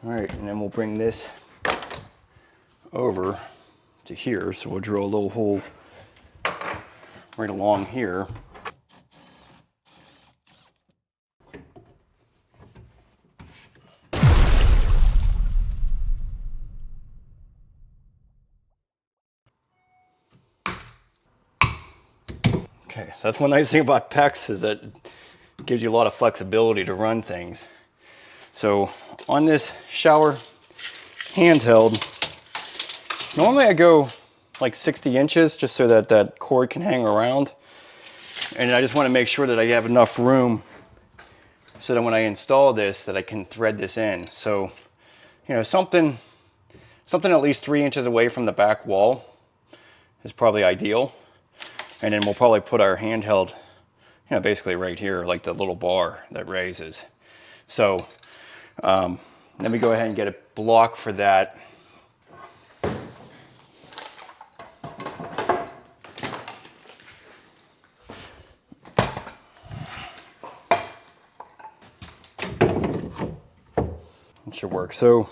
All right, and then we'll bring this over to here. So we'll drill a little hole right along here. Okay, so that's one nice thing about PEX is that it gives you a lot of flexibility to run things. So on this shower handheld, normally I go like 60 inches just so that that cord can hang around. And I just want to make sure that I have enough room so that when I install this, that I can thread this in. So, you know, something at least 3 inches away from the back wall is probably ideal. And then we'll probably put our handheld, you know, basically right here, like the little bar that raises. So let me go ahead and get a block for that. It should work. So,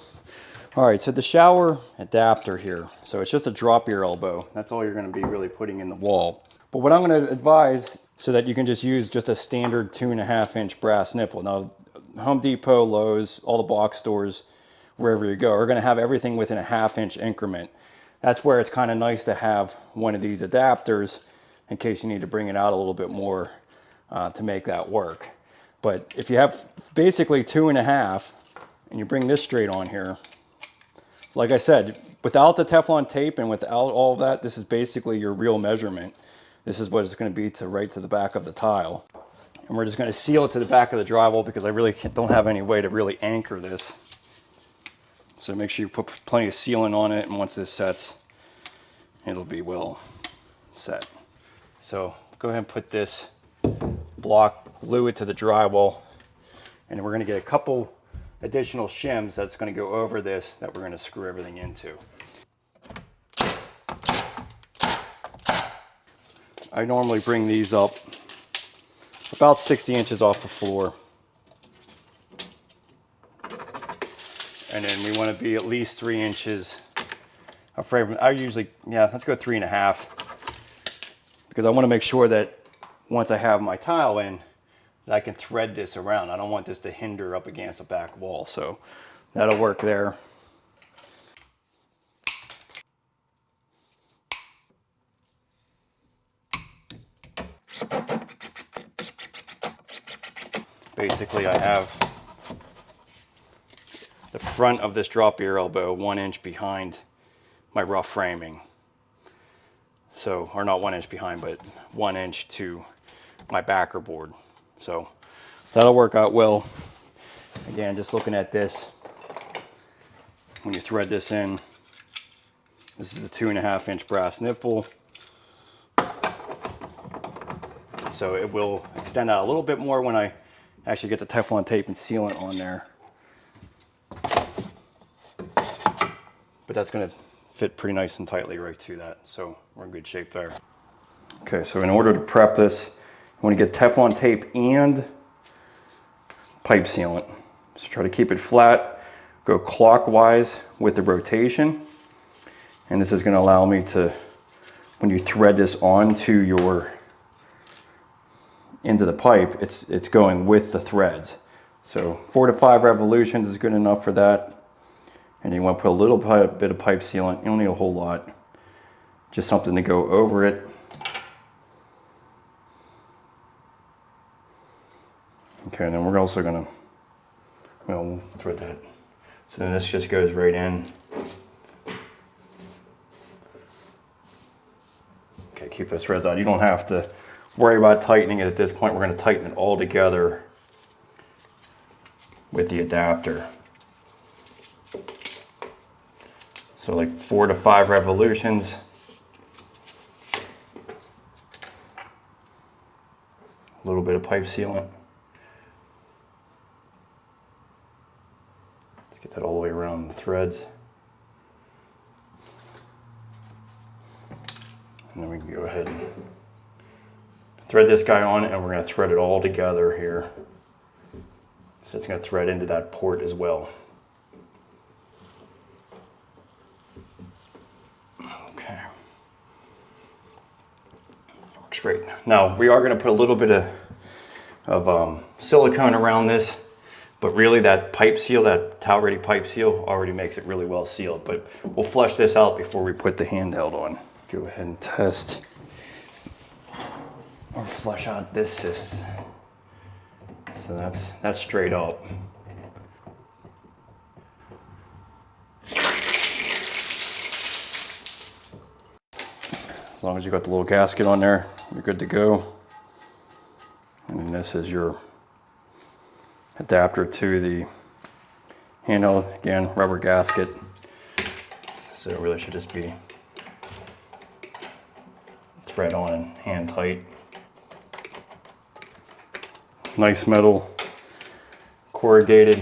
all right, so the shower adapter here. So it's just a drop your elbow. That's all you're going to be really putting in the wall. But what I'm going to advise, so that you can just use just a standard 2.5 inch brass nipple. Now, Home Depot, Lowe's, all the box stores, wherever you go, are going to have everything within a 1/2 inch increment. That's where it's kind of nice to have one of these adapters in case you need to bring it out a little bit more to make that work. But if you have basically 2.5 and you bring this straight on here, so like I said, without the Teflon tape and without all of that, this is basically your real measurement. This is what it's going to be right to the back of the tile. And we're just going to seal it to the back of the drywall because I really don't have any way to really anchor this. So make sure you put plenty of sealant on it, and once this sets, it'll be well set. So go ahead and put this block, glue it to the drywall, and we're going to get a couple additional shims that's going to go over this that we're going to screw everything into. I normally bring these up about 60 inches off the floor. And then we want to be at least 3 inches afraid. I usually, yeah, let's go 3.5. Because I want to make sure that once I have my tile in, that I can thread this around. I don't want this to hinder up against the back wall. So that'll work there. Basically, I have the front of this drop ear elbow 1 inch behind my rough framing. So, or not 1 inch behind, but 1 inch to my backer board. So that'll work out well. Again, just looking at this, when you thread this in, this is a 2.5 inch brass nipple. So it will extend out a little bit more when I actually get the Teflon tape and sealant on there. But that's going to fit pretty nice and tightly right to that. So we're in good shape there. Okay, so in order to prep this, you want to get Teflon tape and pipe sealant. So try to keep it flat, go clockwise with the rotation. And this is going to allow me to, when you thread this onto into the pipe, it's going with the threads. So 4 to 5 revolutions is good enough for that. And you want to put a little bit of pipe sealant. You don't need a whole lot. Just something to go over it. Okay, and then we're also going to, well, we'll thread that. So then this just goes right in. Okay, keep those threads out. You don't have to worry about tightening it at this point. We're going to tighten it all together with the adapter. So like 4 to 5 revolutions. A little bit of pipe sealant. Let's get that all the way around the threads. And then we can go ahead and thread this guy on, and we're going to thread it all together here. So it's going to thread into that port as well. Works great. Now we are going to put a little bit of silicone around this, but really that pipe seal, that towel ready pipe seal already makes it really well sealed, but we'll flush this out before we put the handheld on. Go ahead and test or flush out this system. So that's straight up. As long as you got the little gasket on there, you're good to go. And then this is your adapter to the handheld. Again, rubber gasket. So it really should just be thread on and hand tight. Nice metal corrugated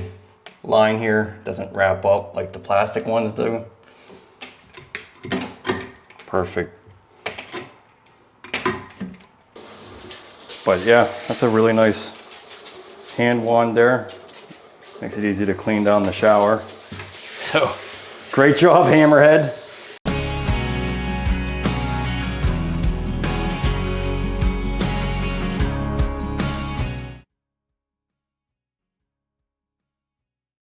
line here. Doesn't wrap up like the plastic ones do. Perfect. But yeah, that's a really nice hand wand there. Makes it easy to clean down the shower. So, great job, HammerHead.